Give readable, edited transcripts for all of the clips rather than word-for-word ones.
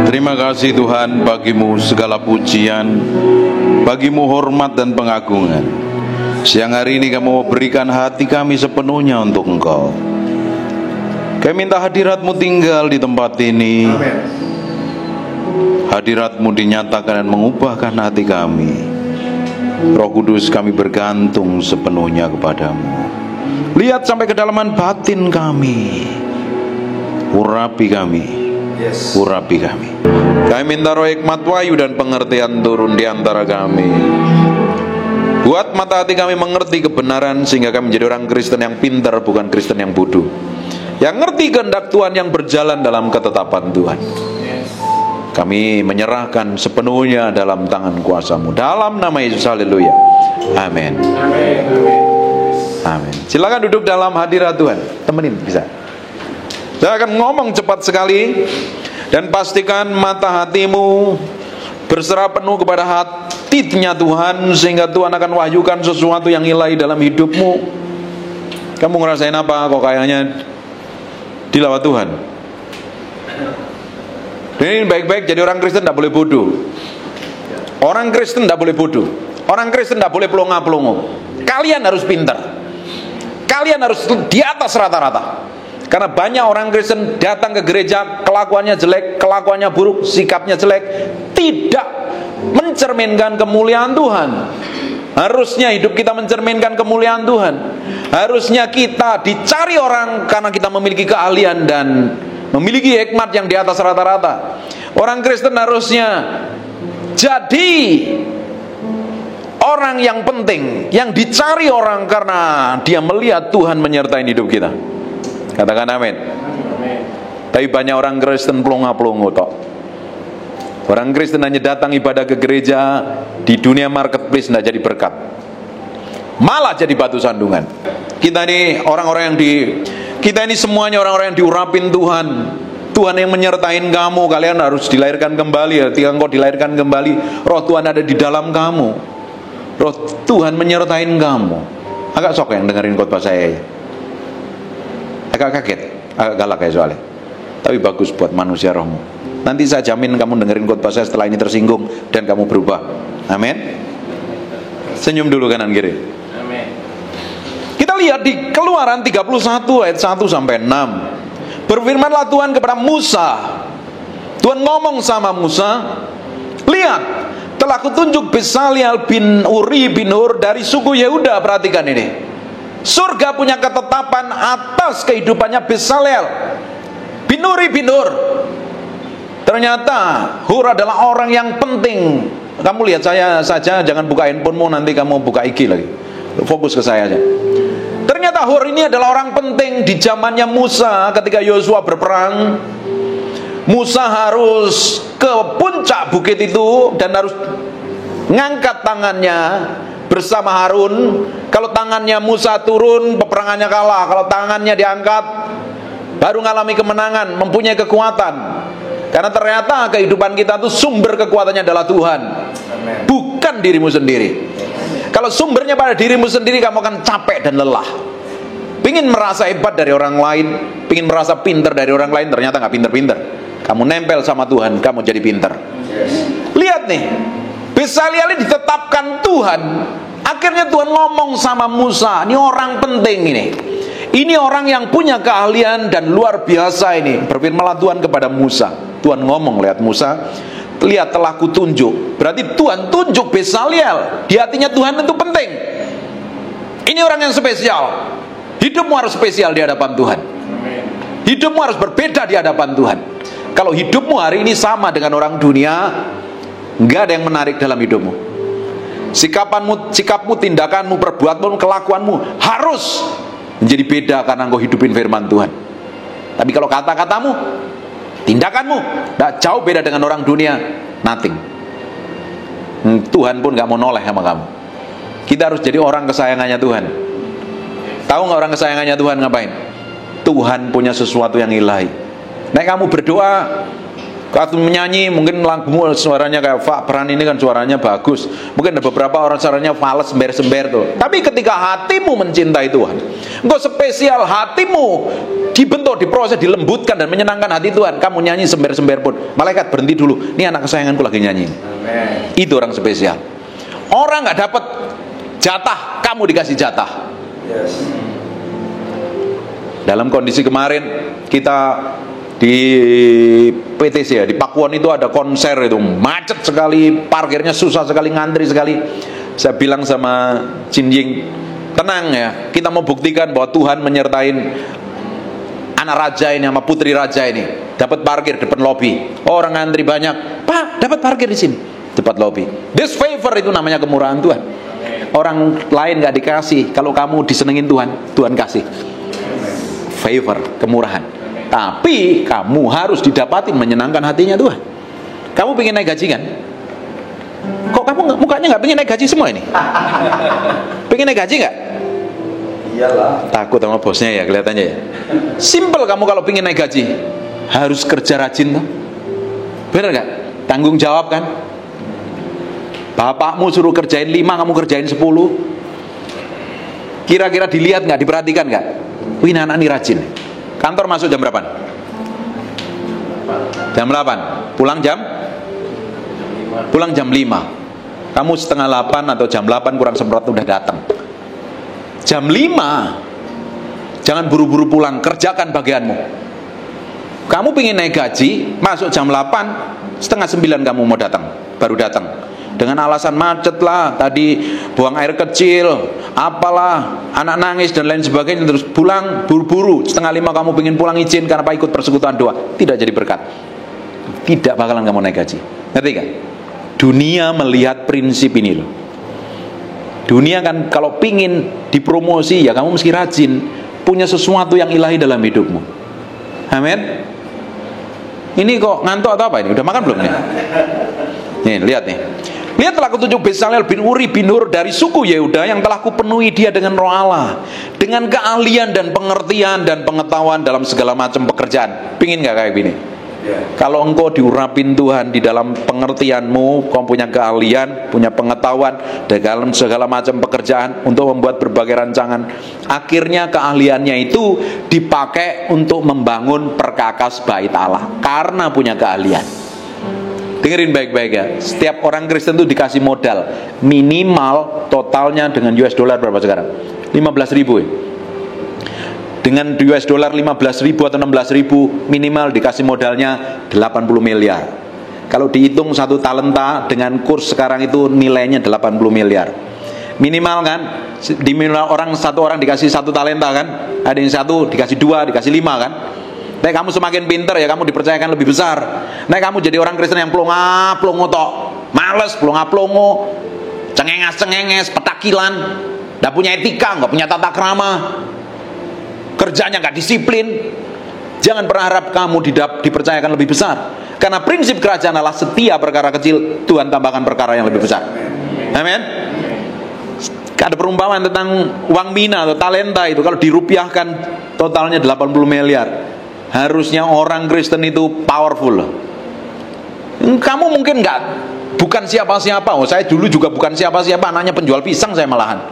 Terima kasih Tuhan, bagimu segala pujian, bagimu hormat dan pengagungan. Siang hari ini kami mau berikan hati kami sepenuhnya untuk Engkau. Kami minta hadirat-Mu tinggal di tempat ini. Hadirat-Mu dinyatakan dan mengubahkan hati kami. Roh Kudus, kami bergantung sepenuhnya kepadamu. Lihat sampai kedalaman batin kami. Urapi kami. Urapi kami. Kami minta roh hikmat, wahyu dan pengertian turun di antara kami. Buat mata hati kami mengerti kebenaran, sehingga kami menjadi orang Kristen yang pintar, bukan Kristen yang bodoh, yang ngerti kehendak Tuhan, yang berjalan dalam ketetapan Tuhan. Kami menyerahkan sepenuhnya dalam tangan kuasa-Mu, dalam nama Yesus, haleluya, amin. Amin. Silakan duduk dalam hadirat Tuhan. Temenin bisa. Saya akan ngomong cepat sekali, dan pastikan mata hatimu berserah penuh kepada hatinya Tuhan, sehingga Tuhan akan wahyukan sesuatu yang ilahi dalam hidupmu. Kamu ngerasain apa? Kok kayaknya dilawat Tuhan? Ini baik-baik jadi orang Kristen tidak boleh bodoh. Orang Kristen tidak boleh bodoh. Orang Kristen tidak boleh pelongo-pelongo. Kalian harus pintar. Kalian harus di atas rata-rata. Karena banyak orang Kristen datang ke gereja, kelakuannya jelek, kelakuannya buruk, sikapnya jelek, tidak mencerminkan kemuliaan Tuhan. Harusnya hidup kita mencerminkan kemuliaan Tuhan. Harusnya kita dicari orang karena kita memiliki keahlian dan memiliki hikmat yang di atas rata-rata. Orang Kristen harusnya jadi orang yang penting, yang dicari orang karena dia melihat Tuhan menyertai hidup kita. Katakan amin. Tapi banyak orang Kristen pelongo-pelongo tok. Orang Kristen hanya datang ibadah ke gereja, di dunia marketplace tidak jadi berkat, malah jadi batu sandungan. Kita ini orang-orang yang kita ini semuanya orang-orang yang diurapin Tuhan. Tuhan yang menyertain kamu. Kalian harus dilahirkan kembali. Ketika engkau dilahirkan kembali, roh Tuhan ada di dalam kamu. Roh Tuhan menyertain kamu. Agak sok yang dengerin khotbah saya. Agak kaget, agak galak ya soalnya. Tapi bagus buat manusia rohmu. Nanti saya jamin kamu dengerin khotbah saya setelah ini tersinggung dan kamu berubah. Amin. Senyum dulu kanan kiri. Amin. Kita lihat di Keluaran 31 ayat 1 sampai 6. Berfirmanlah Tuhan kepada Musa. Tuhan ngomong sama Musa, lihat, telah kutunjuk Bezalel bin Uri bin Hur dari suku Yehuda. Perhatikan ini. Surga punya ketetapan atas kehidupannya Bezalel bin Uri bin Hur. Ternyata Hur adalah orang yang penting. Kamu lihat saya saja, jangan buka handphonemu, nanti kamu buka IG lagi. Fokus ke saya aja. Ternyata Hur ini adalah orang penting di zamannya Musa. Ketika Yosua berperang, Musa harus ke puncak bukit itu dan harus ngangkat tangannya bersama Harun. Kalau tangannya Musa turun, peperangannya kalah. Kalau tangannya diangkat, baru mengalami kemenangan, mempunyai kekuatan. Karena ternyata kehidupan kita itu sumber kekuatannya adalah Tuhan, bukan dirimu sendiri. Kalau sumbernya pada dirimu sendiri, kamu akan capek dan lelah. Pingin merasa hebat dari orang lain, pingin merasa pintar dari orang lain, ternyata gak pintar-pintar. Kamu nempel sama Tuhan, kamu jadi pintar. Lihat nih, Bezalel ditetapkan Tuhan. Akhirnya Tuhan ngomong sama Musa, ini orang penting ini. Ini orang yang punya keahlian dan luar biasa ini. Berfirmanlah Tuhan kepada Musa. Tuhan ngomong, lihat Musa, lihat telah kutunjuk. Berarti Tuhan tunjuk Bezalel. Di hatinya Tuhan itu penting. Ini orang yang spesial. Hidupmu harus spesial di hadapan Tuhan. Hidupmu harus berbeda di hadapan Tuhan. Kalau hidupmu hari ini sama dengan orang dunia, enggak ada yang menarik dalam hidupmu. Sikapmu, tindakanmu, perbuatanmu, kelakuanmu harus menjadi beda karena engkau hidupin firman Tuhan. Tapi kalau kata-katamu, tindakanmu tidak jauh beda dengan orang dunia, nothing. Tuhan pun gak mau noleh sama kamu. Kita harus jadi orang kesayangannya Tuhan. Tahu gak orang kesayangannya Tuhan ngapain? Tuhan punya sesuatu yang ilahi. Nek kamu berdoa, waktu menyanyi, mungkin lagumu suaranya kayak Pak Peran ini kan suaranya bagus. Mungkin ada beberapa orang suaranya fals, sember-sember tuh. Tapi ketika hatimu mencintai Tuhan, engkau spesial, hatimu dibentuk engkau diproses, dilembutkan dan menyenangkan hati Tuhan, kamu nyanyi sember-sember pun, malaikat berhenti dulu. Ini anak kesayanganku lagi nyanyi. Amen. Itu orang spesial. Orang nggak dapat jatah, kamu dikasih jatah. Yes. Dalam kondisi kemarin kita di PTC ya, di Pakuan itu ada konser itu, macet sekali, parkirnya susah sekali, ngantri sekali. Saya bilang sama Cinjing, tenang ya, kita mau buktikan bahwa Tuhan menyertai anak raja ini sama putri raja ini. Dapat parkir depan lobi. Orang ngantri banyak. Pak, dapat parkir di sini. Depan lobi. This favor itu namanya kemurahan Tuhan. Orang lain gak dikasih. Kalau kamu disenengin Tuhan, Tuhan kasih. Favor, kemurahan. Tapi kamu harus didapatin menyenangkan hatinya Tuhan. Kamu pengen naik gaji kan? Kok kamu mukanya gak pengen naik gaji semua ini? Pengen naik gaji gak? Iyalah. Takut sama bosnya ya kelihatannya ya. Simple, kamu kalau pengen naik gaji harus kerja rajin tuh. Bener gak? Tanggung jawab kan? Bapakmu suruh kerjain 5, kamu kerjain 10. Kira-kira dilihat gak? Diperhatikan gak? Wih, anak ini rajin. Kantor masuk jam berapa? Jam 8. Pulang jam 5. Kamu setengah 8 atau jam 8 kurang seperempat udah datang. Jam 5 jangan buru-buru pulang, kerjakan bagianmu. Kamu pengen naik gaji, masuk jam 8, setengah 9 kamu mau datang, baru datang. Dengan alasan macet lah, tadi buang air kecil, apalah, anak nangis dan lain sebagainya. Terus pulang buru-buru, setengah 5 kamu pengen pulang izin karena ikut persekutuan doa. Tidak jadi berkat. Tidak bakalan kamu naik gaji. Ngerti gak? Dunia melihat prinsip ini loh. Dunia kan kalau pingin dipromosi ya kamu mesti rajin, punya sesuatu yang ilahi dalam hidupmu. Amin. Ini kok ngantuk atau apa ini? Udah makan belum nih? Nih lihat nih. Lihat telah kutunjuk Bezalel bin Uri bin Hur dari suku Yehuda yang telah kupenuhi dia dengan roh Allah, dengan keahlian dan pengertian dan pengetahuan dalam segala macam pekerjaan. Pingin gak kayak gini? Kalau engkau diurapin Tuhan di dalam pengertianmu, kau punya keahlian, punya pengetahuan dalam segala macam pekerjaan untuk membuat berbagai rancangan, akhirnya keahliannya itu dipakai untuk membangun perkakas bait Allah karena punya keahlian. Dengerin baik-baik ya, setiap orang Kristen itu dikasih modal minimal totalnya dengan US dollar berapa sekarang? 15.000 ya. Dengan US dollar 15.000 atau 16.000 minimal dikasih modalnya 80 miliar. Kalau dihitung satu talenta dengan kurs sekarang itu nilainya 80 miliar. Minimal kan? Di minimal satu orang dikasih satu talenta kan? Ada yang satu dikasih 2, dikasih 5 kan? Nek kamu semakin pinter ya kamu dipercayakan lebih besar. Nek kamu jadi orang Kristen yang plonga-plongo tok, males plonga-plongo, cengenges-cengenges, petakilan, gak punya etika, gak punya tata krama, kerjanya gak disiplin, jangan berharap kamu dipercayakan lebih besar. Karena prinsip kerajaan Allah, setiap perkara kecil Tuhan tambahkan perkara yang lebih besar. Amin. Ada perumpamaan tentang uang mina atau talenta itu, kalau dirupiahkan totalnya 80 miliar. Harusnya orang Kristen itu powerful. Kamu mungkin bukan siapa-siapa. Oh, saya dulu juga bukan siapa-siapa, anaknya penjual pisang saya malahan.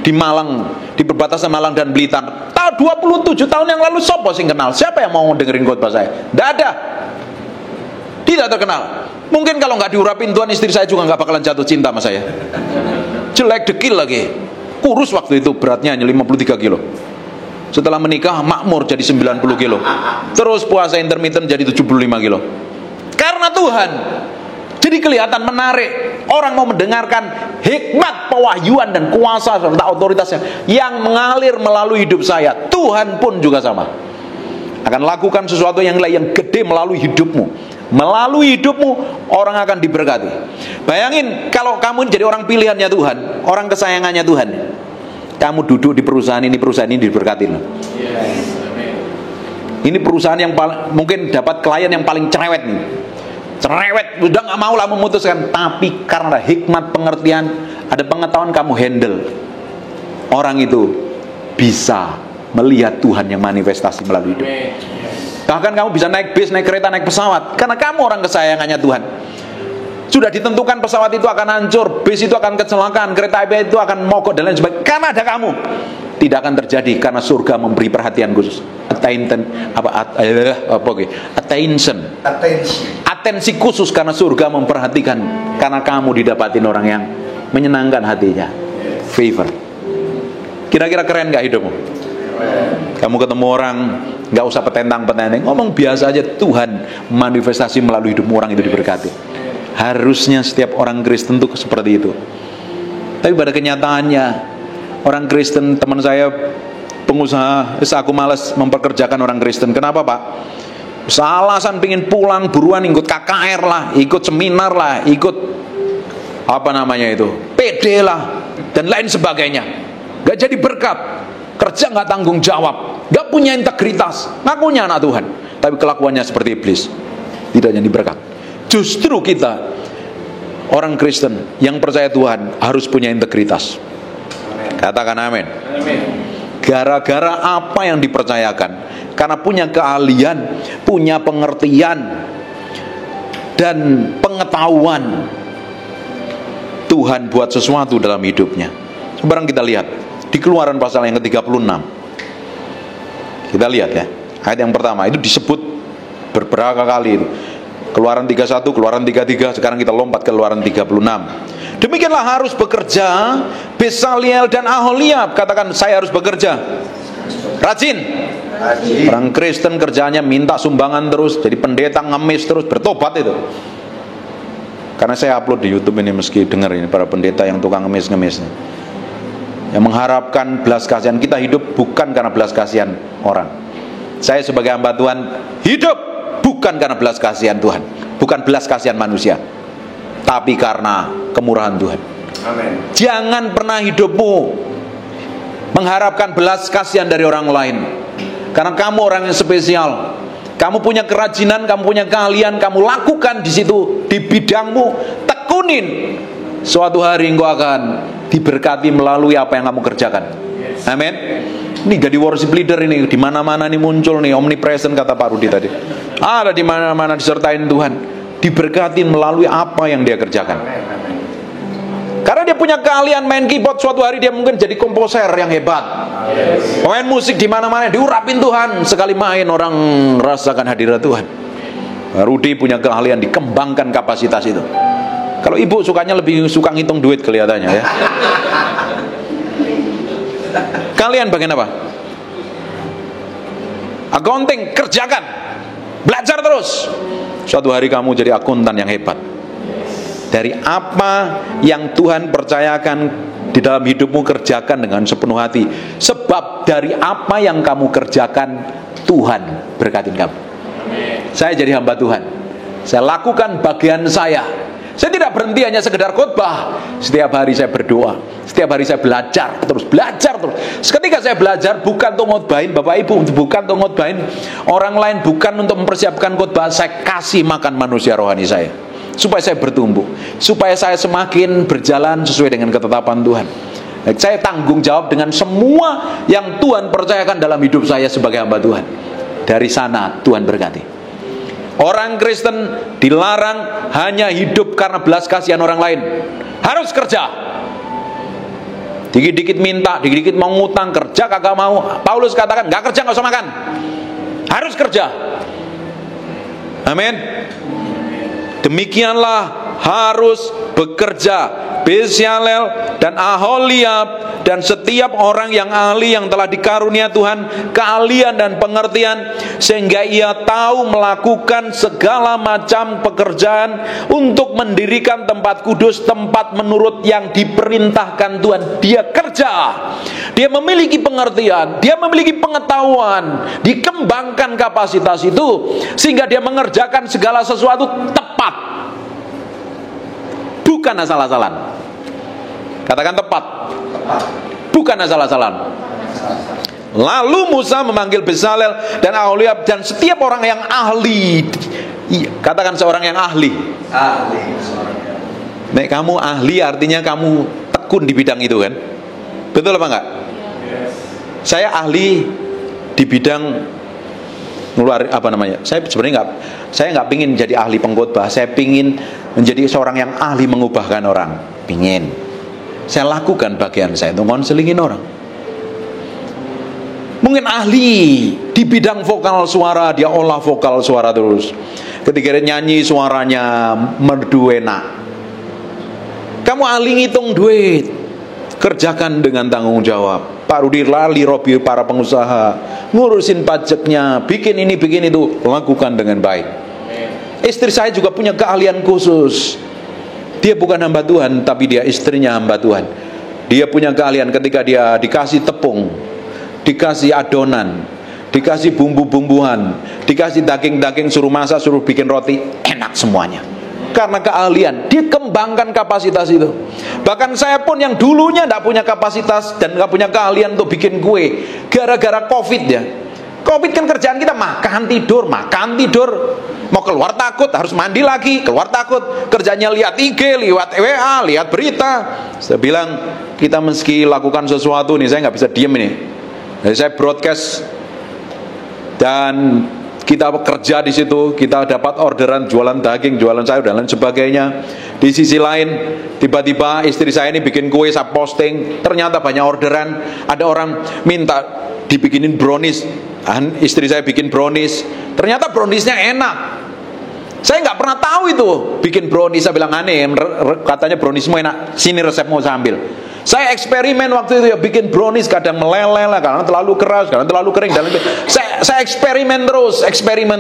Di Malang, di perbatasan Malang dan Blitar. Tahun 27 tahun yang lalu sopo sing kenal? Siapa yang mau dengerin khotbah saya? Tidak ada. Tidak terkenal. Mungkin kalau nggak diurapin Tuhan, istri saya juga nggak bakalan jatuh cinta sama saya. Jelek dekil lagi. Kurus waktu itu, beratnya hanya 53 kilo. Setelah menikah makmur jadi 90 kilo. Terus puasa intermittent jadi 75 kilo. Karena Tuhan. Jadi kelihatan menarik. Orang mau mendengarkan hikmat, pewahyuan dan kuasa serta otoritasnya yang mengalir melalui hidup saya. Tuhan pun juga sama. Akan lakukan sesuatu yang lain yang gede melalui hidupmu. Melalui hidupmu orang akan diberkati. Bayangin kalau kamu jadi orang pilihannya Tuhan, orang kesayangannya Tuhan. Kamu duduk di perusahaan ini diberkati. Ini perusahaan yang mungkin dapat klien yang paling cerewet nih. Cerewet, udah gak mau lah memutuskan. Tapi karena hikmat, pengertian, ada pengetahuan, kamu handle. Orang itu bisa melihat Tuhan yang manifestasi melalui hidup. Bahkan kamu bisa naik bis, naik kereta, naik pesawat, karena kamu orang kesayangannya Tuhan. Sudah ditentukan pesawat itu akan hancur, bis itu akan kecelakaan, kereta api itu akan mogok dan lain sebagainya. Karena ada kamu. Tidak akan terjadi karena surga memberi perhatian khusus, atensi khusus karena surga memperhatikan karena kamu didapatin orang yang menyenangkan hatinya. Favor. Kira-kira keren gak hidupmu? Kamu ketemu orang, gak usah petentang-petenteng, ngomong biasa aja, Tuhan manifestasi melalui hidupmu, orang itu diberkati. Harusnya setiap orang Kristen tuh seperti itu. Tapi pada kenyataannya orang Kristen, teman saya pengusaha, aku malas mempekerjakan orang Kristen. Kenapa Pak? Alasan pingin pulang buruan, ikut KKR lah, ikut seminar lah, ikut apa namanya itu, PD lah, dan lain sebagainya. Gak jadi berkat, kerja gak tanggung jawab, gak punya integritas, ngakunya anak Tuhan, tapi kelakuannya seperti iblis, tidak jadi berkat. Justru kita orang Kristen yang percaya Tuhan harus punya integritas. Katakan amin. Gara-gara apa yang dipercayakan, karena punya keahlian, punya pengertian dan pengetahuan, Tuhan buat sesuatu dalam hidupnya. Sekarang kita lihat di Keluaran pasal yang ke-36. Kita lihat ya, ayat yang pertama itu disebut beberapa kali itu. Keluaran 31, Keluaran 33, sekarang kita lompat ke Keluaran 36. Demikianlah harus bekerja Bezaliel dan Aholiab. Katakan, saya harus bekerja. Rajin. Orang Kristen kerjanya minta sumbangan terus, jadi pendeta ngemis terus, bertobat itu. Karena saya upload di YouTube ini, meski dengar ini para pendeta yang tukang ngemis-ngemis, yang mengharapkan belas kasihan. Kita hidup bukan karena belas kasihan orang. Saya sebagai hamba Tuhan hidup bukan karena belas kasihan Tuhan, bukan belas kasihan manusia, tapi karena kemurahan Tuhan. Amen. Jangan pernah hidupmu mengharapkan belas kasihan dari orang lain, karena kamu orang yang spesial. Kamu punya kerajinan, kamu punya keahlian, kamu lakukan di situ, di bidangmu, tekunin. Suatu hari engkau akan diberkati melalui apa yang kamu kerjakan. Amin. Ini jadi worship leader ini, di mana-mana nih muncul nih, omnipresent kata Pak Rudi tadi. Ada di mana-mana disertain Tuhan, diberkati melalui apa yang dia kerjakan. Karena dia punya keahlian main keyboard, suatu hari dia mungkin jadi komposer yang hebat. Main musik di mana-mana diurapin Tuhan, sekali main orang rasakan hadirat Tuhan. Rudi punya keahlian, dikembangkan kapasitas itu. Kalau ibu sukanya lebih suka ngitung duit kelihatannya ya. Kalian bagian apa? Accounting, kerjakan. Belajar terus. Suatu hari kamu jadi akuntan yang hebat. Dari apa yang Tuhan percayakan di dalam hidupmu, kerjakan dengan sepenuh hati. Sebab dari apa yang kamu kerjakan, Tuhan berkatin kamu. Saya jadi hamba Tuhan, saya lakukan bagian saya. Saya tidak berhenti hanya sekedar khotbah. Setiap hari saya berdoa, setiap hari saya belajar terus. Ketika saya belajar, bukan untuk ngotbahin Bapak Ibu, bukan untuk ngotbahin orang lain, bukan untuk mempersiapkan khotbah. Saya kasih makan manusia rohani saya, supaya saya bertumbuh, supaya saya semakin berjalan sesuai dengan ketetapan Tuhan. Saya tanggung jawab dengan semua yang Tuhan percayakan dalam hidup saya sebagai hamba Tuhan. Dari sana Tuhan berkati. Orang Kristen dilarang hanya hidup karena belas kasihan orang lain. Harus kerja. Dikit-dikit minta, dikit-dikit mau ngutang, kerja kagak mau. Paulus katakan, gak kerja gak usah makan. Harus kerja. Amin. Demikianlah harus bekerja Bezalel dan Aholiab dan setiap orang yang ahli yang telah dikarunia Tuhan keahlian dan pengertian, sehingga ia tahu melakukan segala macam pekerjaan untuk mendirikan tempat kudus, tempat menurut yang diperintahkan Tuhan. Dia kerja, dia memiliki pengertian, dia memiliki pengetahuan, dikembangkan kapasitas itu sehingga dia mengerjakan segala sesuatu tepat, bukan asal-asalan. Katakan tepat. Bukan asal-asalan. Lalu Musa memanggil Bezalel dan Aholiab dan setiap orang yang ahli. Katakan seorang yang ahli. Nek kamu ahli artinya kamu tekun di bidang itu kan? Betul apa enggak? Saya ahli di bidang apa namanya? Saya sebenarnya nggak pingin jadi ahli pengkhotbah. Saya pingin menjadi seorang yang ahli mengubahkan orang. Pingin. Saya lakukan bagian saya untuk ngonselingin orang. Mungkin ahli Di bidang vokal suara, dia olah vokal suara terus. Ketika dia nyanyi, suaranya merdu enak. Kamu ahli ngitung duit, kerjakan dengan tanggung jawab. Pak Rudi lali Robi para pengusaha, ngurusin pajaknya, bikin ini, bikin itu, lakukan dengan baik. Istri saya juga punya keahlian khusus. Dia bukan hamba Tuhan, tapi dia istrinya hamba Tuhan. Dia punya keahlian ketika dia dikasih tepung, dikasih adonan, dikasih bumbu-bumbuan, dikasih daging-daging, suruh masak, suruh bikin roti, enak semuanya. Karena keahlian, dia kembangkan kapasitas itu. Bahkan saya pun yang dulunya tidak punya kapasitas dan tidak punya keahlian untuk bikin kue, gara-gara COVID ya. COVID kan kerjaan kita makan tidur. Mau keluar takut, harus mandi lagi, keluar takut. Kerjanya lihat IG, lihat WA, lihat berita. Saya bilang, kita meski lakukan sesuatu nih, saya nggak bisa diem ini. Jadi saya broadcast dan kita bekerja di situ, kita dapat orderan jualan daging, jualan sayur dan lain sebagainya. Di sisi lain, tiba-tiba istri saya ini bikin kue, saya posting, ternyata banyak orderan. Ada orang minta dibikinin brownies, istri saya bikin brownies, ternyata browniesnya enak. Saya nggak pernah tahu itu bikin brownies. Saya bilang aneh, katanya browniesmu enak, sini resepmu saya ambil. Saya eksperimen waktu itu ya, bikin brownies, kadang meleleh lah, kadang terlalu keras, kadang terlalu kering. Saya eksperimen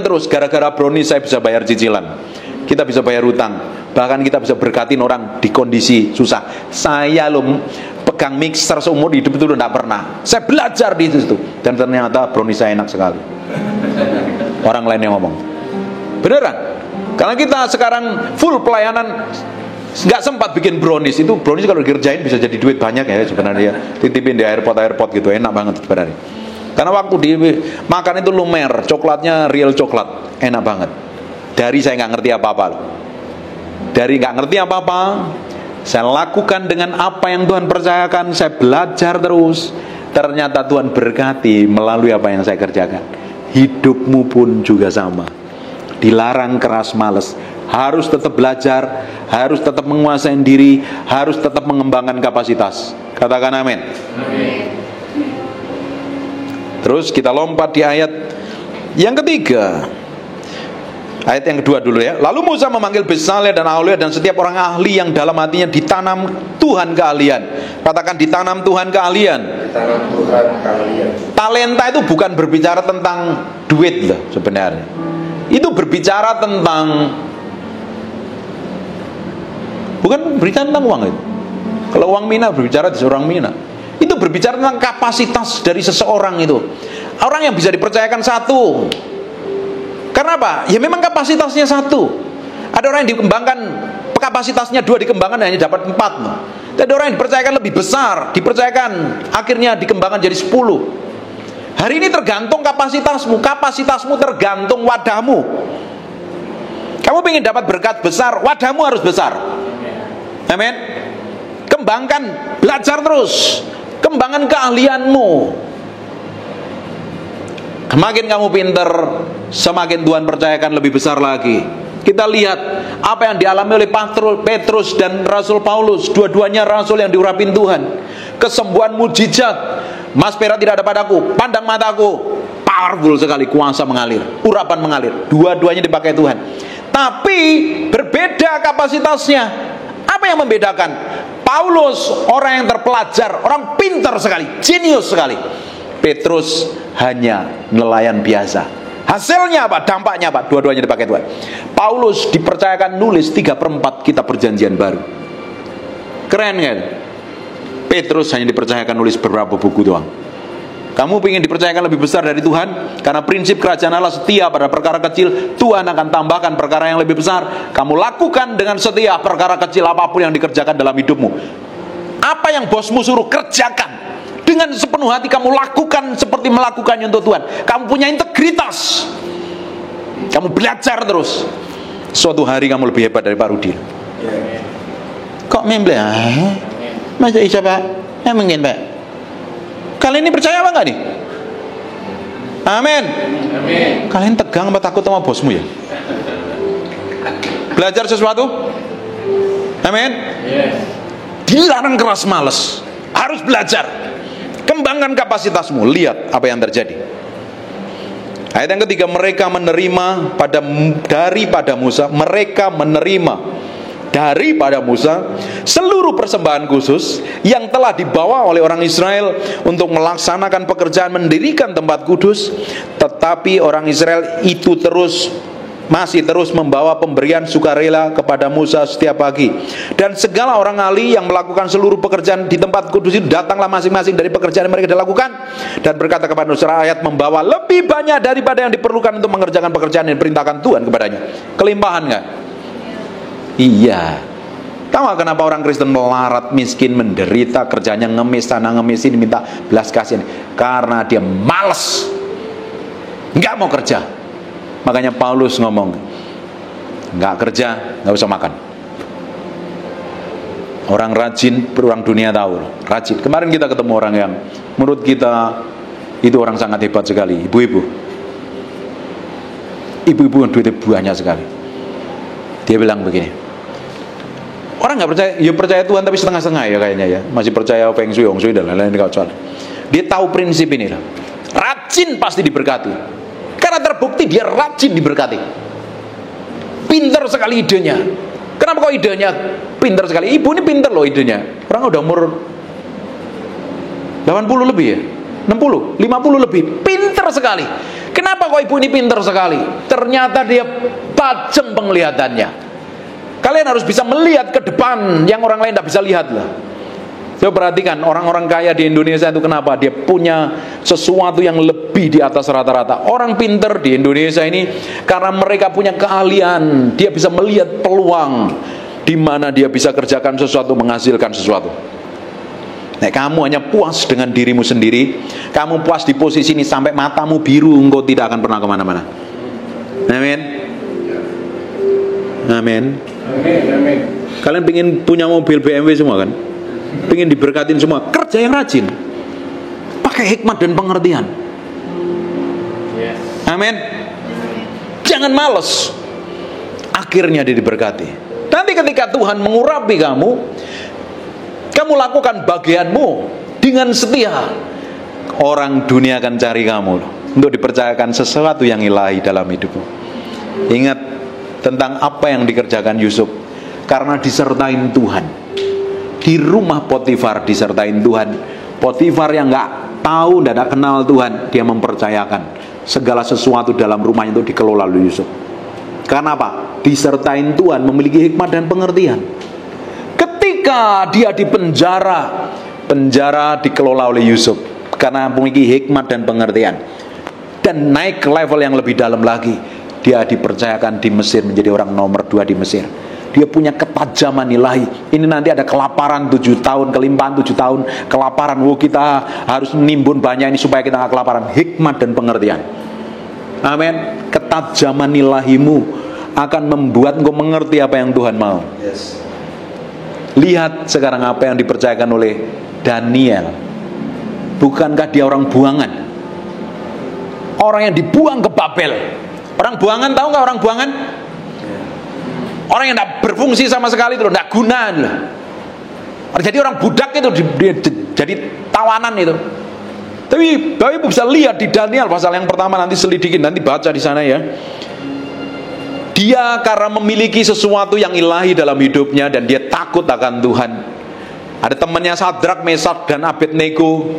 terus. Gara-gara brownies saya bisa bayar cicilan, kita bisa bayar utang, bahkan kita bisa berkatin orang di kondisi susah. Saya pegang mixer seumur hidup itu tidak pernah. Saya belajar di situ dan ternyata brownies saya enak sekali. Orang lain yang ngomong, beneran. Karena kita sekarang full pelayanan, nggak sempat bikin brownies. Itu brownies kalau dikerjain bisa jadi duit banyak ya sebenarnya. Titipin di airport gitu, enak banget sebenarnya. Karena waktu makan itu lumer, coklatnya real coklat, enak banget. Dari saya nggak ngerti apa-apa loh. Dari nggak ngerti apa-apa, saya lakukan dengan apa yang Tuhan percayakan. Saya belajar terus. Ternyata Tuhan berkati melalui apa yang saya kerjakan. Hidupmu pun juga sama. Dilarang keras malas, harus tetap belajar, harus tetap menguasai diri, harus tetap mengembangkan kapasitas. Katakan amin. Terus kita lompat di ayat yang ketiga. Ayat yang kedua dulu ya. Lalu Musa memanggil Bezalel dan Aholiab dan setiap orang ahli yang dalam hatinya ditanam Tuhan keahlian. Katakan ditanam Tuhan keahlian. Ditanam Tuhan keahlian. Talenta itu bukan berbicara tentang duit loh sebenarnya. Itu berbicara tentang, bukan berbicara tentang uang itu. Kalau uang mina berbicara di seorang mina. Itu berbicara tentang kapasitas dari seseorang itu. Orang yang bisa dipercayakan satu. Karena apa? Ya memang kapasitasnya satu. Ada orang yang dikembangkan kapasitasnya 2, dikembangkan hanya dapat 4. Ada orang yang dipercayakan lebih besar, dipercayakan akhirnya dikembangkan jadi 10. Hari ini tergantung kapasitasmu. Kapasitasmu tergantung wadahmu. Kamu ingin dapat berkat besar, wadahmu harus besar. Amin. Kembangkan, belajar terus. Kembangkan keahlianmu. Semakin kamu pinter, semakin Tuhan percayakan lebih besar lagi. Kita lihat apa yang dialami oleh Petrus dan Rasul Paulus. Dua-duanya rasul yang diurapin Tuhan. Kesembuhan mujizat. Mas perak tidak ada padaku, pandang mataku, powerful sekali, kuasa mengalir, urapan mengalir. Dua-duanya dipakai Tuhan. Tapi berbeda kapasitasnya. Apa yang membedakan? Paulus orang yang terpelajar, orang pintar sekali, jenius sekali. Petrus hanya nelayan biasa. Hasilnya apa? Dampaknya apa? Dua-duanya dipakai Tuhan. Paulus dipercayakan nulis 3/4 kitab perjanjian baru. Keren kan? Petrus hanya dipercayakan nulis beberapa buku doang. Kamu ingin dipercayakan lebih besar dari Tuhan? Karena prinsip kerajaan Allah setia pada perkara kecil, Tuhan akan tambahkan perkara yang lebih besar. Kamu lakukan dengan setia perkara kecil apapun yang dikerjakan dalam hidupmu. Apa yang bosmu suruh kerjakan, dengan sepenuh hati kamu lakukan seperti melakukannya untuk Tuhan. Kamu punya integritas. Kamu belajar terus. Suatu hari kamu lebih hebat dari Pak Rudi. Kok memble? Masa Isa Pak? Ya mungkin Pak. Kalian ini percaya apa enggak nih? Amin. Kalian tegang apa takut sama bosmu ya? Belajar sesuatu? Amin. Dilarang keras malas. Harus belajar. Kembangkan kapasitasmu. Lihat apa yang terjadi. Ayat yang ketiga, mereka menerima daripada Musa, mereka menerima daripada Musa seluruh persembahan khusus yang telah dibawa oleh orang Israel untuk melaksanakan pekerjaan mendirikan tempat kudus. Tetapi orang Israel itu masih terus membawa pemberian sukarela kepada Musa setiap pagi. Dan segala orang ahli yang melakukan seluruh pekerjaan di tempat kudus itu datanglah masing-masing dari pekerjaan yang mereka lakukan dan berkata kepada Israel, membawa lebih banyak daripada yang diperlukan untuk mengerjakan pekerjaan yang diperintahkan Tuhan kepadanya. Kelimpahan nggak? Iya. Tahu gak kenapa orang Kristen melarat, miskin, menderita, kerjanya ngemis sana ngemis ini, minta belas kasihan? Karena dia malas, nggak mau kerja. Makanya Paulus ngomong, nggak kerja nggak usah makan. Orang rajin, orang dunia tahu rajin. Kemarin kita ketemu orang yang menurut kita itu orang sangat hebat sekali, ibu-ibu yang duitnya banyak sekali. Dia bilang begini, orang nggak percaya, ya percaya Tuhan tapi setengah-setengah ya kayaknya ya, masih percaya feng shui, hong shui dan lain-lain soal. Dia tahu prinsip ini lah, rajin pasti diberkati, karena terbukti dia rajin diberkati. Pinter sekali idenya. Kenapa kok idenya pinter sekali? Ibu ini pinter loh idenya. Orang udah umur 80 lebih ya, 60, 50 lebih, pinter sekali. Kenapa kok ibu ini pinter sekali? Ternyata dia tajam penglihatannya. Kalian harus bisa melihat ke depan yang orang lain tidak bisa lihat lah. Coba perhatikan orang-orang kaya di Indonesia itu kenapa? Dia punya sesuatu yang lebih di atas rata-rata. Orang pinter di Indonesia ini karena mereka punya keahlian. Dia bisa melihat peluang di mana dia bisa kerjakan sesuatu, menghasilkan sesuatu. Nah, kamu hanya puas dengan dirimu sendiri, kamu puas di posisi ini sampai matamu biru, engkau tidak akan pernah kemana-mana. Amin. Amin. Amin. Kalian pengen punya mobil BMW semua kan? Pengen diberkatin semua, kerja yang rajin, pakai hikmat dan pengertian. Amin. Jangan malas. Akhirnya dia diberkati. Nanti ketika Tuhan mengurapi kamu lakukan bagianmu dengan setia, orang dunia akan cari kamu untuk dipercayakan sesuatu yang ilahi dalam hidupmu. Ingat tentang apa yang dikerjakan Yusuf, karena disertain Tuhan. Di rumah Potifar disertain Tuhan. Potifar yang nggak tahu, tidak kenal Tuhan, dia mempercayakan segala sesuatu dalam rumahnya itu dikelola oleh Yusuf. Karena apa? Disertain Tuhan, memiliki hikmat dan pengertian. Ketika dia di penjara dikelola oleh Yusuf karena memiliki hikmat dan pengertian. Dan naik ke level yang lebih dalam lagi, dia dipercayakan di Mesir menjadi orang nomor 2 di Mesir. Dia punya ketajaman ilahi. Ini nanti ada kelaparan 7 tahun, kelimpahan 7 tahun, kelaparan. Kita harus menimbun banyak ini supaya kita gak kelaparan. Hikmat dan pengertian. Amin. Ketajaman ilahimu akan membuat engkau mengerti apa yang Tuhan mau. Yes. Lihat sekarang apa yang dipercayakan oleh Daniel. Bukankah dia orang buangan? Orang yang dibuang ke Babel. Orang buangan, tahu gak orang buangan? Orang yang tidak berfungsi sama sekali itu, tidak guna lah. Jadi orang budak itu jadi tawanan itu. Tapi Bapak Ibu bisa lihat di Daniel pasal yang pertama, nanti selidikin, nanti baca di sana ya. Dia karena memiliki sesuatu yang ilahi dalam hidupnya dan dia takut akan Tuhan. Ada temannya Sadrak, Mesak dan Abednego.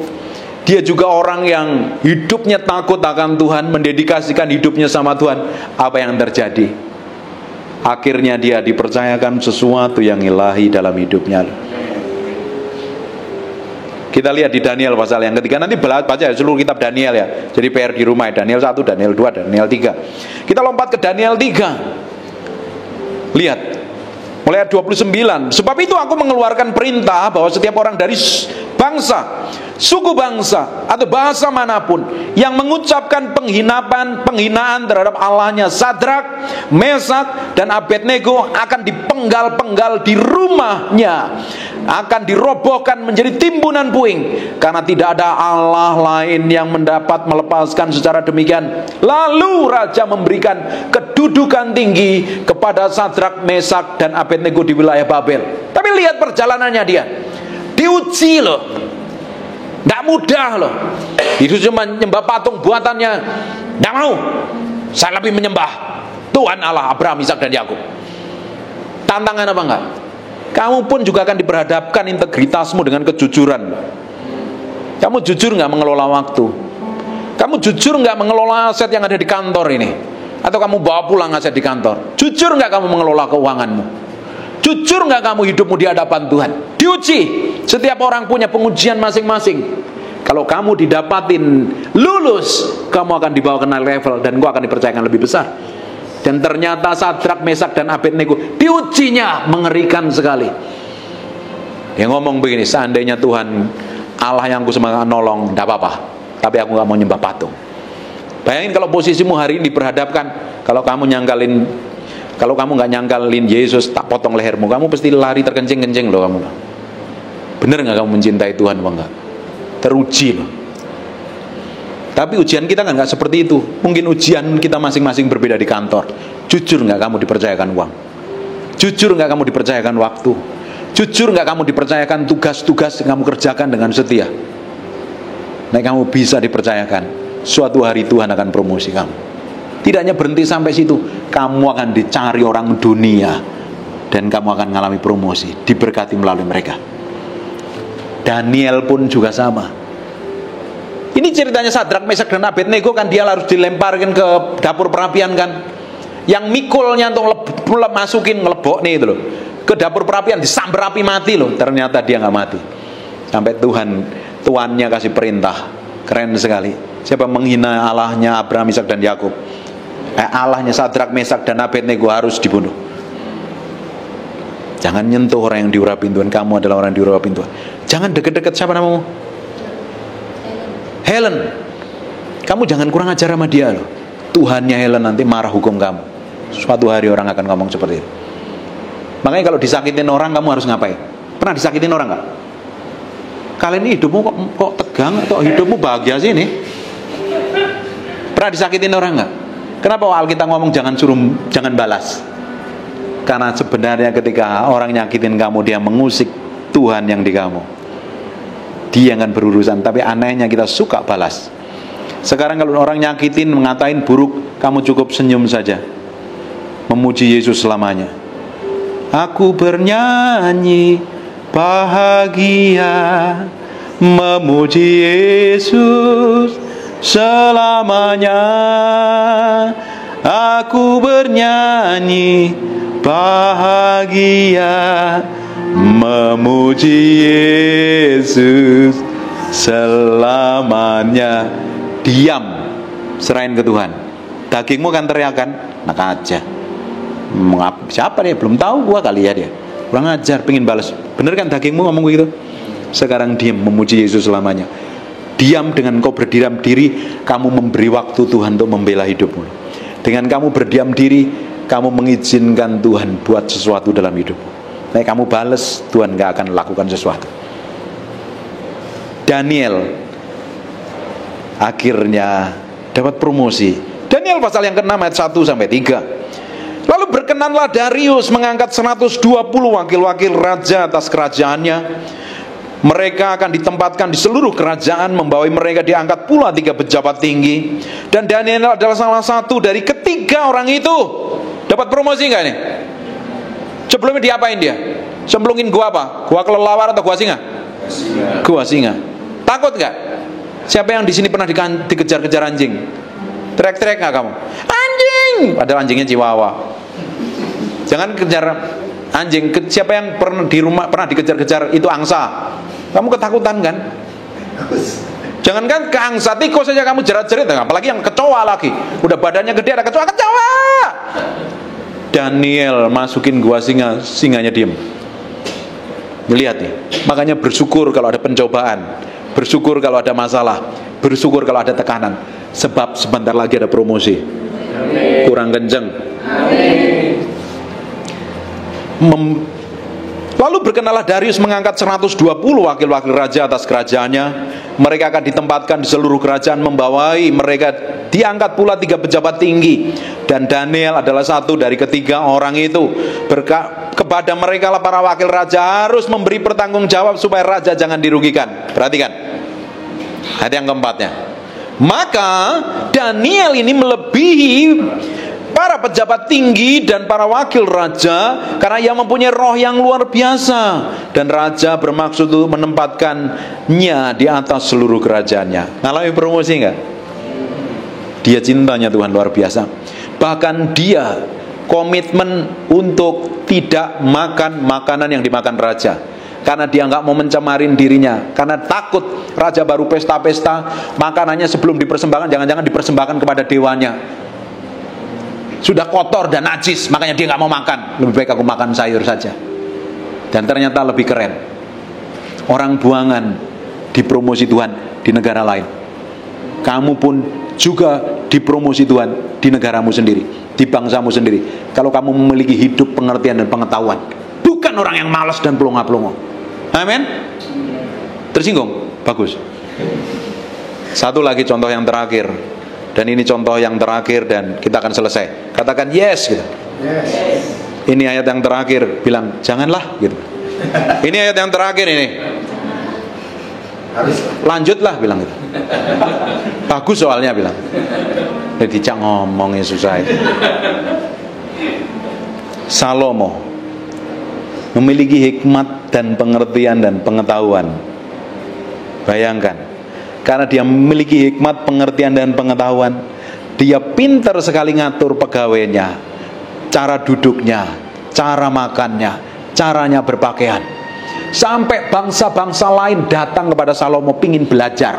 Dia juga orang yang hidupnya takut akan Tuhan, mendedikasikan hidupnya sama Tuhan. Apa yang terjadi? Akhirnya dia dipercayakan sesuatu yang ilahi dalam hidupnya. Kita lihat di Daniel pasal yang ketiga. Nanti baca ya seluruh kitab Daniel ya. Jadi PR di rumah ya. Daniel 1, Daniel 2, Daniel 3. Kita lompat ke Daniel 3. Lihat mulai ayat 29. Sebab itu aku mengeluarkan perintah bahwa setiap orang dari bangsa, suku bangsa atau bahasa manapun yang mengucapkan penghinaan terhadap Allahnya Sadrak, Mesak dan Abednego akan dipenggal-penggal di rumahnya, akan dirobohkan menjadi timbunan puing, karena tidak ada Allah lain yang mendapat melepaskan secara demikian. Lalu raja memberikan kedudukan tinggi kepada Sadrak, Mesak dan Abednego di wilayah Babel. Tapi lihat perjalanannya dia, diuji loh, tidak mudah loh. Itu cuma menyembah patung buatannya. Nggak mau. Saya lebih menyembah Tuhan Allah Abraham, Ishak dan Yakub. Tantangan apa enggak? Kamu pun juga akan diperhadapkan integritasmu dengan kejujuran. Kamu jujur nggak mengelola waktu? Kamu jujur nggak mengelola aset yang ada di kantor ini? Atau kamu bawa pulang aset di kantor? Jujur nggak kamu mengelola keuanganmu? Jujur nggak kamu hidupmu di hadapan Tuhan? Diuji. Setiap orang punya pengujian masing-masing. Kalau kamu didapatin lulus, kamu akan dibawa ke level dan kau akan dipercayakan lebih besar. Dan ternyata Sadrak, Mesak dan Abednego diujinya mengerikan sekali. Dia ngomong begini, seandainya Tuhan Allah yang kusembah nolong, tidak apa-apa, tapi aku gak mau nyembah patung. Bayangin kalau posisimu hari ini diperhadapkan, kalau kamu gak nyangkalin Yesus, tak potong lehermu, kamu pasti lari terkencing-kencing loh kamu. Bener gak kamu mencintai Tuhan apa enggak? Teruji loh. Tapi ujian kita kan nggak seperti itu. Mungkin ujian kita masing-masing berbeda di kantor. Jujur nggak kamu dipercayakan uang? Jujur nggak kamu dipercayakan waktu? Jujur nggak kamu dipercayakan tugas-tugas yang kamu kerjakan dengan setia? Nah, kamu bisa dipercayakan, suatu hari Tuhan akan promosi kamu. Tidak hanya berhenti sampai situ, kamu akan dicari orang dunia dan kamu akan mengalami promosi, diberkati melalui mereka. Daniel pun juga sama. Ini ceritanya Sadrak, Mesak dan Abednego kan, dia harus dilemparkan ke dapur perapian kan. Yang mikulnya untuk masukin ngelebok nih itu loh. Ke dapur perapian disambar api mati loh. Ternyata dia nggak mati. Sampai tuannya kasih perintah. Keren sekali. Siapa menghina Allahnya Abraham, Ishak dan Yakub, Allahnya Sadrak, Mesak dan Abednego harus dibunuh. Jangan nyentuh orang yang diurapin Tuhan. Kamu adalah orang yang diurapin Tuhan. Jangan deket-deket. Siapa namamu? Helen. Kamu jangan kurang ajar sama dia loh. Tuhannya Helen nanti marah hukum kamu. Suatu hari orang akan ngomong seperti itu. Makanya kalau disakitin orang, kamu harus ngapain? Pernah disakitin orang gak? Kalian ini hidupmu kok tegang, atau hidupmu bahagia sih ini? Pernah disakitin orang gak? Kenapa Alkitab ngomong jangan balas? Karena sebenarnya ketika orang nyakitin kamu, dia mengusik Tuhan yang di kamu. Dia akan berurusan. Tapi anehnya kita suka balas. Sekarang kalau orang nyakitin, mengatain buruk, kamu cukup senyum saja, memuji Yesus selamanya. Aku bernyanyi bahagia, memuji Yesus selamanya. Aku bernyanyi bahagia, memuji Yesus selamanya. Diam, serahin ke Tuhan. Dagingmu kan teriakan, enak aja. Siapa dia? Belum tahu gua kali ya dia. Kurang ajar, pengen balas. Bener kan dagingmu ngomong begitu? Sekarang diam, memuji Yesus selamanya. Diam, dengan kau berdiam diri, kamu memberi waktu Tuhan untuk membela hidupmu. Dengan kamu berdiam diri, kamu mengizinkan Tuhan buat sesuatu dalam hidupmu. Nah, kamu bales, Tuhan gak akan lakukan sesuatu. Daniel akhirnya dapat promosi. Daniel pasal yang ke-6 ayat 1-3. Lalu berkenanlah Darius mengangkat 120 wakil-wakil raja atas kerajaannya. Mereka akan ditempatkan di seluruh kerajaan, membawai mereka diangkat pula 3 pejabat tinggi. Dan Daniel adalah salah satu dari ketiga orang itu. Dapat promosi gak nih? Sebelumnya diapain dia? Semplungin gua apa? Gua kelelawar atau gua singa? Gua singa. Takut gak? Siapa yang di sini pernah dikejar-kejar anjing? Teriak-teriak gak kamu? Anjing! Padahal anjingnya Chihuahua. Jangan kejar anjing. Siapa yang pernah di rumah pernah dikejar-kejar itu angsa? Kamu ketakutan kan? Jangankan ke angsa, tikus saja kamu jerat-jerit, apalagi yang kecoa lagi. Udah badannya gede, ada kecoa. Daniel masukin gua singa, singanya diem. Lihat nih, makanya bersyukur kalau ada pencobaan, bersyukur kalau ada masalah, bersyukur kalau ada tekanan, sebab sebentar lagi ada promosi. Amin. Kurang kenceng. Lalu berkenalah Darius mengangkat 120 wakil-wakil raja atas kerajaannya. Mereka akan ditempatkan di seluruh kerajaan, membawai mereka diangkat pula 3 pejabat tinggi. Dan Daniel adalah satu dari ketiga orang itu. Kepada mereka lah para wakil raja harus memberi pertanggung jawab supaya raja jangan dirugikan. Perhatikan, Ayat yang keempatnya, maka Daniel ini melebihi para pejabat tinggi dan para wakil raja karena ia mempunyai roh yang luar biasa, dan raja bermaksud untuk menempatkannya di atas seluruh kerajaannya. Ngalami promosi enggak? Dia cintanya Tuhan luar biasa. Bahkan dia komitmen untuk tidak makan makanan yang dimakan raja, karena dia nggak mau mencemarin dirinya, karena takut raja baru pesta-pesta, makanannya sebelum dipersembahkan jangan-jangan dipersembahkan kepada dewanya sudah kotor dan najis, makanya dia nggak mau makan. Lebih baik aku makan sayur saja. Dan ternyata lebih keren, orang buangan dipromosi Tuhan di negara lain. Kamu pun juga dipromosi Tuhan di negaramu sendiri, di bangsamu sendiri, kalau kamu memiliki hidup pengertian dan pengetahuan, bukan orang yang malas dan pelongo-pelongo. Amin. Tersinggung? Bagus. Satu lagi contoh yang terakhir, dan ini contoh yang terakhir dan kita akan selesai. Katakan yes gitu. Yes. Ini ayat yang terakhir, bilang janganlah gitu. Ini ayat yang terakhir ini. Lanjutlah bilang gitu. Bagus soalnya bilang. Jadi cak ngomongnya susah. Salomo memiliki hikmat dan pengertian dan pengetahuan. Bayangkan, karena dia memiliki hikmat, pengertian dan pengetahuan, dia pintar sekali ngatur pegawainya, cara duduknya, cara makannya, caranya berpakaian. Sampai bangsa-bangsa lain datang kepada Salomo pingin belajar.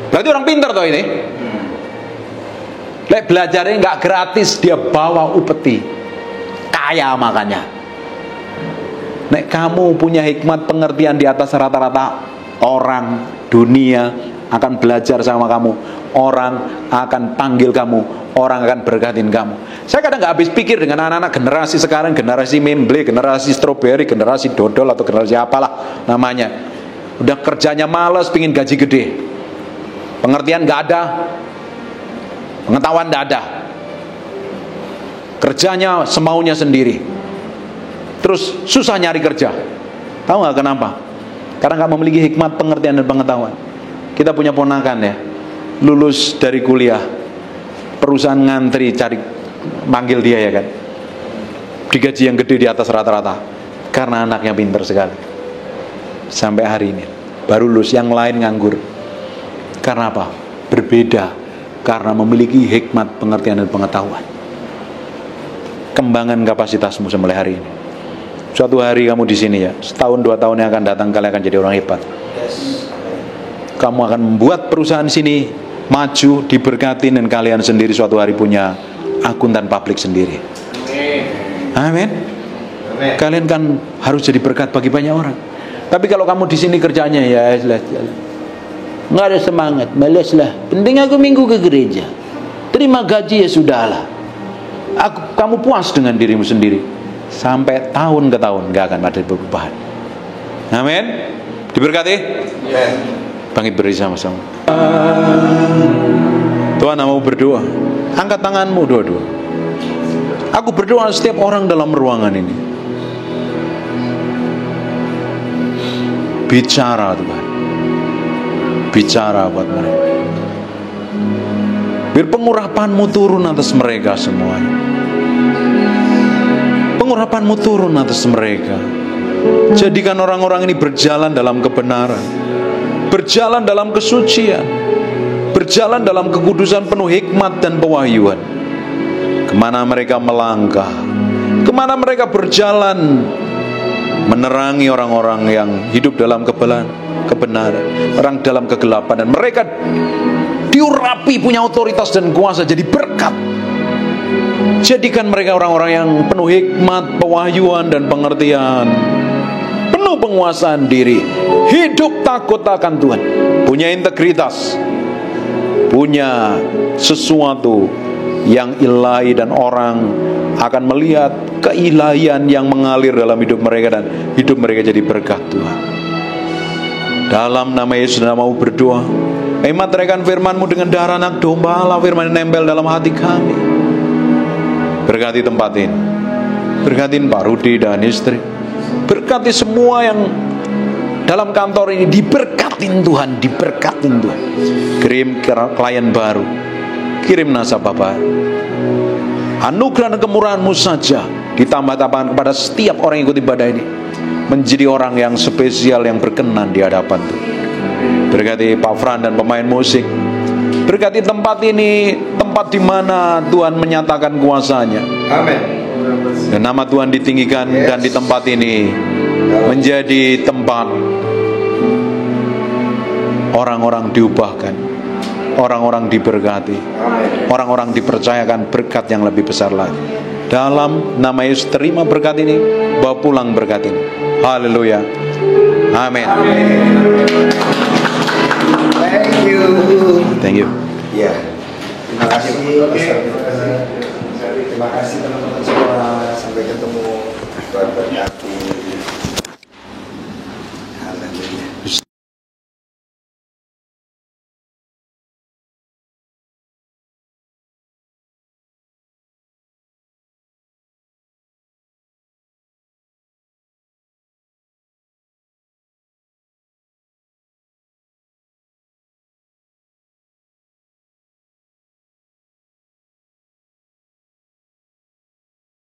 Berarti orang pintar toh ini. Lek belajarnya nggak gratis, dia bawa upeti, kaya makanya. Nek kamu punya hikmat pengertian di atas rata-rata orang dunia akan belajar sama kamu, orang akan panggil kamu, orang akan berkatin kamu. Saya kadang nggak habis pikir dengan anak-anak generasi sekarang, generasi memble, generasi stroberi, generasi dodol atau generasi apalah namanya. Udah kerjanya malas, pingin gaji gede, pengertian nggak ada, pengetahuan nggak ada, kerjanya semaunya sendiri, terus susah nyari kerja. Tahu nggak kenapa? Karena nggak memiliki hikmat, pengertian dan pengetahuan. Kita punya ponakan ya, lulus dari kuliah, perusahaan ngantri cari manggil dia ya kan, digaji yang gede di atas rata-rata, karena anaknya pintar sekali. Sampai hari ini baru lulus, yang lain nganggur. Karena apa? Berbeda, karena memiliki hikmat, pengertian dan pengetahuan. Kembangkan kapasitasmu mulai hari ini. Suatu hari kamu di sini ya, setahun 2 tahun yang akan datang kalian akan jadi orang hebat. Kamu akan membuat perusahaan sini maju, diberkati, dan kalian sendiri suatu hari punya akuntan publik sendiri. Amin. Kalian kan harus jadi berkat bagi banyak orang. Tapi kalau kamu di sini kerjanya ya nggak ada semangat, malas lah. Penting aku minggu ke gereja, terima gaji ya sudahlah. Kamu puas dengan dirimu sendiri. Sampai tahun ke tahun nggak akan ada perubahan. Amin. Diberkati. Bangkit berdiri sama-sama. Tuhan mau berdoa. Angkat tanganmu dua-dua. Aku berdoa setiap orang dalam ruangan ini. Bicara Tuhan. Bicara buat mereka. Biar pengurapan-Mu turun atas mereka semuanya. Pengurapan-Mu turun atas mereka. Jadikan orang-orang ini berjalan dalam kebenaran, berjalan dalam kesucian, berjalan dalam kekudusan penuh hikmat dan pewahyuan. Kemana mereka melangkah, kemana mereka berjalan, menerangi orang-orang yang hidup dalam kebenaran, orang dalam kegelapan, dan mereka diurapi punya otoritas dan kuasa jadi berkat. Jadikan mereka orang-orang yang penuh hikmat, pewahyuan dan pengertian, penuh penguasaan diri, hidup takut akan Tuhan, punya integritas, punya sesuatu yang ilahi, dan orang akan melihat keilahian yang mengalir dalam hidup mereka, dan hidup mereka jadi berkat Tuhan. Dalam nama Yesus mau berdoa, materai firman-Mu dengan darah anak domba Allah, firman yang nempel dalam hati kami. Berkati tempat ini, berkati Pak Rudi dan istri, berkati semua yang dalam kantor ini diberkatin Tuhan, diberkatin Tuhan. Kirim klien baru, kirim nasabah baru. Anugerah dan kemurahan-Mu saja ditambah-tambahkan kepada setiap orang yang ikut ibadah ini, menjadi orang yang spesial, yang berkenan di hadapan Tuhan. Berkati Pak Fran dan pemain musik. Berkati tempat ini, tempat di mana Tuhan menyatakan kuasa-Nya. Amin. Dan nama Tuhan ditinggikan, dan di tempat ini menjadi tempat orang-orang diubahkan, orang-orang diberkati, orang-orang dipercayakan berkat yang lebih besar lagi. Dalam nama Yesus, terima berkat ini, bawa pulang berkat ini. Haleluya. Amin. Thank you. Thank you. Ya, terima kasih. Terima kasih teman-teman semua. Sampai ketemu. Tuhan berkati.